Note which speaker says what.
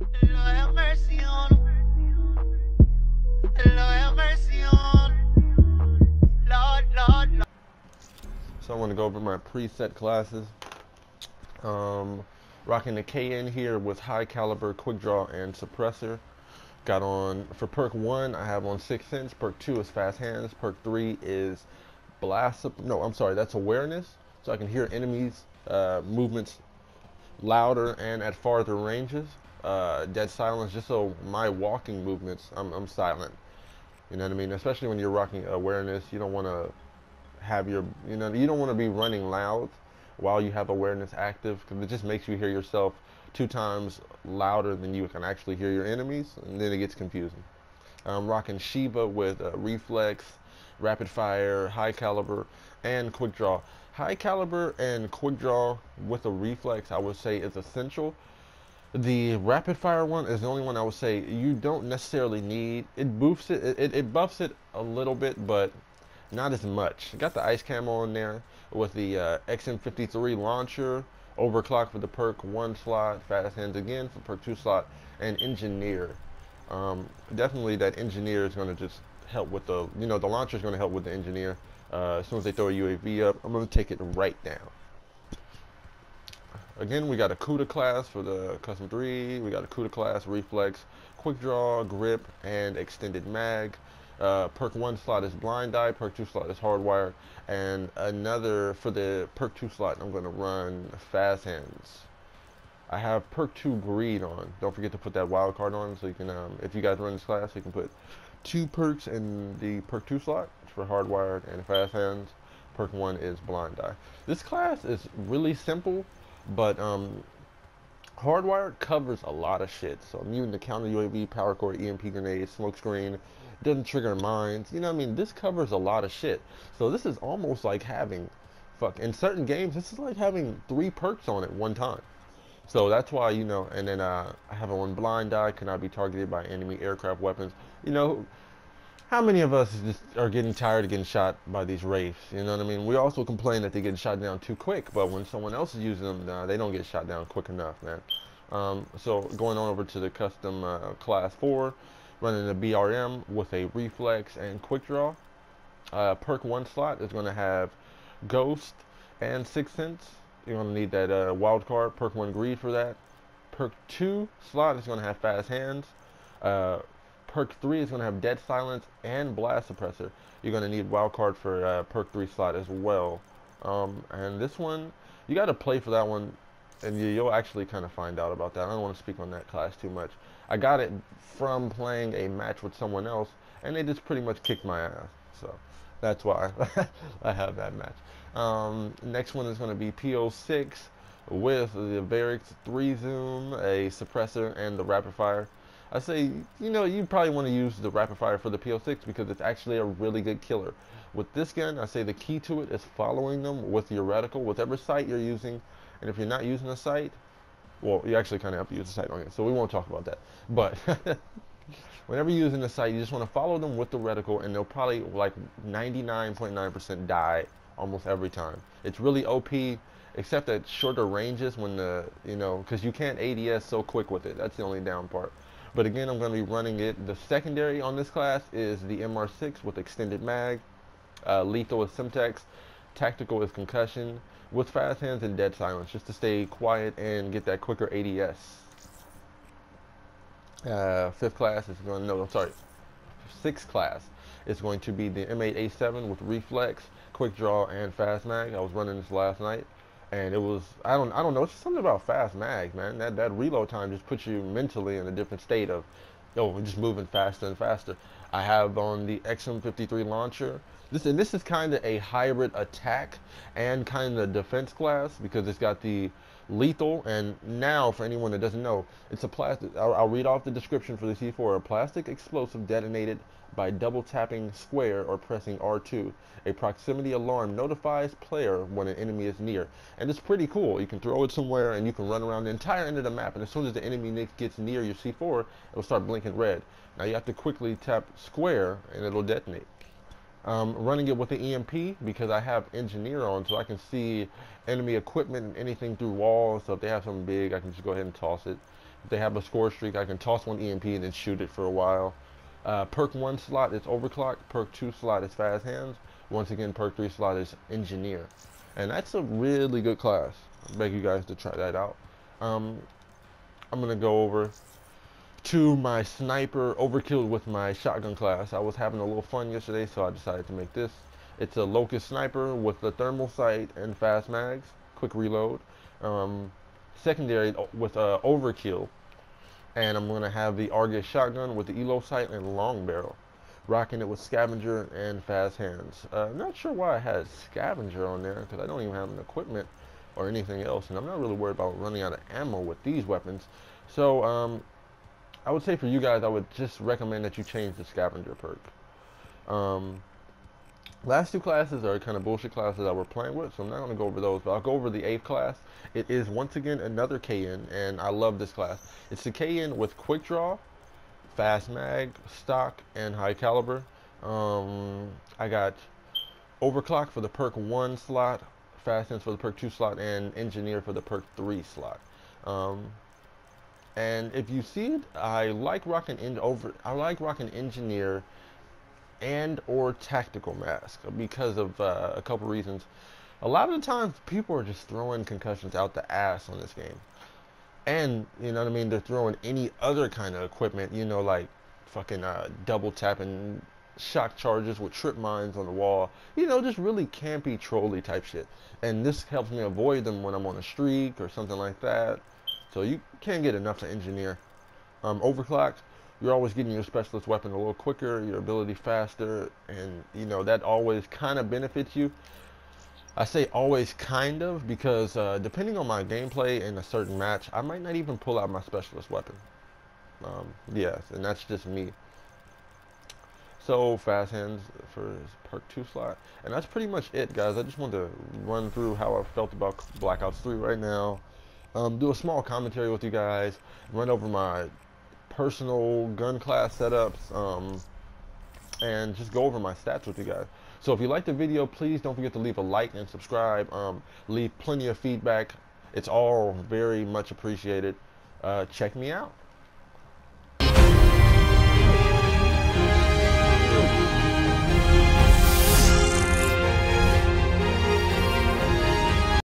Speaker 1: Lord have mercy on 'em. Lord have mercy on 'em. Lord.
Speaker 2: So I want to go over my preset classes. Rocking the KN here with high caliber, quick draw, and suppressor. Got on for perk 1, I have on 6 cents. Perk 2 is fast hands. Perk 3 is blast. No, I'm sorry, that's awareness. So I can hear enemies' movements louder and at farther ranges. Dead silence, just so my walking movements, I'm silent. You know what I mean? Especially when you're rocking awareness, you don't want to have your, you don't want to be running loud while you have awareness active because it just makes you hear yourself 2 times louder than you can actually hear your enemies, and then it gets confusing. I'm rocking Shiva with reflex, rapid fire, high caliber, and quick draw. High caliber and quick draw with a reflex, I would say, is essential. The rapid fire one is the only one I would say you don't necessarily need. It boosts it buffs it a little bit, but not as much. Got the ice camo in there with the XM53 launcher, overclock for the perk 1 slot, fast hands again for perk 2 slot, and engineer. Definitely that engineer is going to just help with the launcher is going to help with the engineer. As soon as they throw a UAV up, I'm going to take it right down. Again, we got a CUDA class for the custom 3. We got a CUDA class, reflex, quick draw, grip, and extended mag. Perk 1 slot is blind eye, perk 2 slot is hardwired, and another for the perk 2 slot, I'm going to run fast hands. I have perk 2 greed on. Don't forget to put that wild card on so you can, if you guys run this class, you can put 2 perks in the perk 2 slot for hardwired and fast hands. Perk 1 is blind eye. This class is really simple, but hardwired covers a lot of shit. So immune to counter UAV, power core, EMP grenade, smoke screen, doesn't trigger mines. You know what I mean? This covers a lot of shit. So this is almost like having, in certain games, this is like having 3 perks on at one time. So that's why, and then I have it on blind eye, cannot be targeted by enemy aircraft weapons. How many of us just are getting tired of getting shot by these wraiths? You know what I mean? We also complain that they get shot down too quick, but when someone else is using them, they don't get shot down quick enough, man. So going on over to the custom class 4, running the BRM with a reflex and quick draw. Perk 1 slot is going to have ghost and 6 sense. You're going to need that wild card, perk 1 greed for that. Perk 2 slot is going to have fast hands. Perk 3 is going to have dead silence and blast suppressor. You're going to need wild card for perk 3 slot as well. And this one, you got to play for that one, and you'll actually kind of find out about that. I don't want to speak on that class too much. I got it from playing a match with someone else, and they just pretty much kicked my ass. So that's why I have that match. Next one is going to be PO6 with the Varix 3 zoom, a suppressor, and the rapid fire. I say, you probably want to use the rapid fire for the PO6 because it's actually a really good killer. With this gun, I say the key to it is following them with your reticle, whatever sight you're using. And if you're not using a sight, well, you actually kind of have to use a sight on it, so we won't talk about that. But whenever you're using a sight, you just want to follow them with the reticle, and they'll probably like 99.9% die almost every time. It's really OP, except at shorter ranges when because you can't ADS so quick with it. That's the only down part. But again, I'm going to be running it. The secondary on this class is the MR6 with extended mag. Lethal is Simtex. Tactical is concussion with fast hands and dead silence, just to stay quiet and get that quicker ADS. Fifth class is going, no, I'm sorry, sixth class is going to be the M8A7 with reflex, quick draw, and fast mag. I was running this last night, and it was, I don't know, it's something about fast mag, man. That reload time just puts you mentally in a different state of, we're just moving faster and faster. I have on the XM53 launcher. This is kind of a hybrid attack and kind of defense class because it's got the lethal, and now for anyone that doesn't know, it's a plastic. I'll read off the description for the C4. A plastic explosive detonated by double tapping square or pressing R2. A proximity alarm notifies player when an enemy is near. And it's pretty cool. You can throw it somewhere and you can run around the entire end of the map, and as soon as the enemy gets near your C4, it'll start blinking red. Now you have to quickly tap square and it'll detonate. Running it with the EMP because I have engineer on, so I can see enemy equipment and anything through walls. So if they have something big, I can just go ahead and toss it. If they have a score streak, I can toss one EMP and then shoot it for a while. Perk 1 slot is Overclock. Perk 2 slot is Fast Hands. Once again, Perk 3 slot is Engineer. And that's a really good class. I beg you guys to try that out. I'm going to go over to my sniper overkill with my shotgun class. I was having a little fun yesterday, so I decided to make this. It's a Locust sniper with the thermal sight and fast mags, quick reload. Secondary with overkill, and I'm gonna have the Argus shotgun with the elo sight and long barrel, rocking it with scavenger and fast hands. Not sure why I had scavenger on there because I don't even have an equipment or anything else, and I'm not really worried about running out of ammo with these weapons. So I would say for you guys, I would just recommend that you change the scavenger perk. Last two classes are kind of bullshit classes that we're playing with, so I'm not going to go over those, but I'll go over the 8th class. It is, once again, another KN, and I love this class. It's the KN with quick draw, fast mag, stock, and high caliber. I got overclock for the perk 1 slot, fast hands for the perk 2 slot, and engineer for the perk 3 slot. And if you see it, I like rocking engineer and or tactical mask because of a couple reasons. A lot of the times people are just throwing concussions out the ass on this game, and you know what I mean, they're throwing any other kind of equipment, you know, like fucking double tapping shock charges with trip mines on the wall, you know, just really campy trolly type shit. And this helps me avoid them when I'm on a streak or something like that. So you can't get enough to engineer. Overclock, you're always getting your specialist weapon a little quicker, your ability faster, and you know that always kind of benefits you. I say always kind of because depending on my gameplay in a certain match, I might not even pull out my specialist weapon. Yes, and that's just me. So fast hands for his perk 2 slot, and that's pretty much it, guys. I just wanted to run through how I felt about Black Ops 3 right now. Do a small commentary with you guys, run over my personal gun class setups, and just go over my stats with you guys. So if you like the video, please don't forget to leave a like and subscribe. Leave plenty of feedback. It's all very much appreciated. Check me out.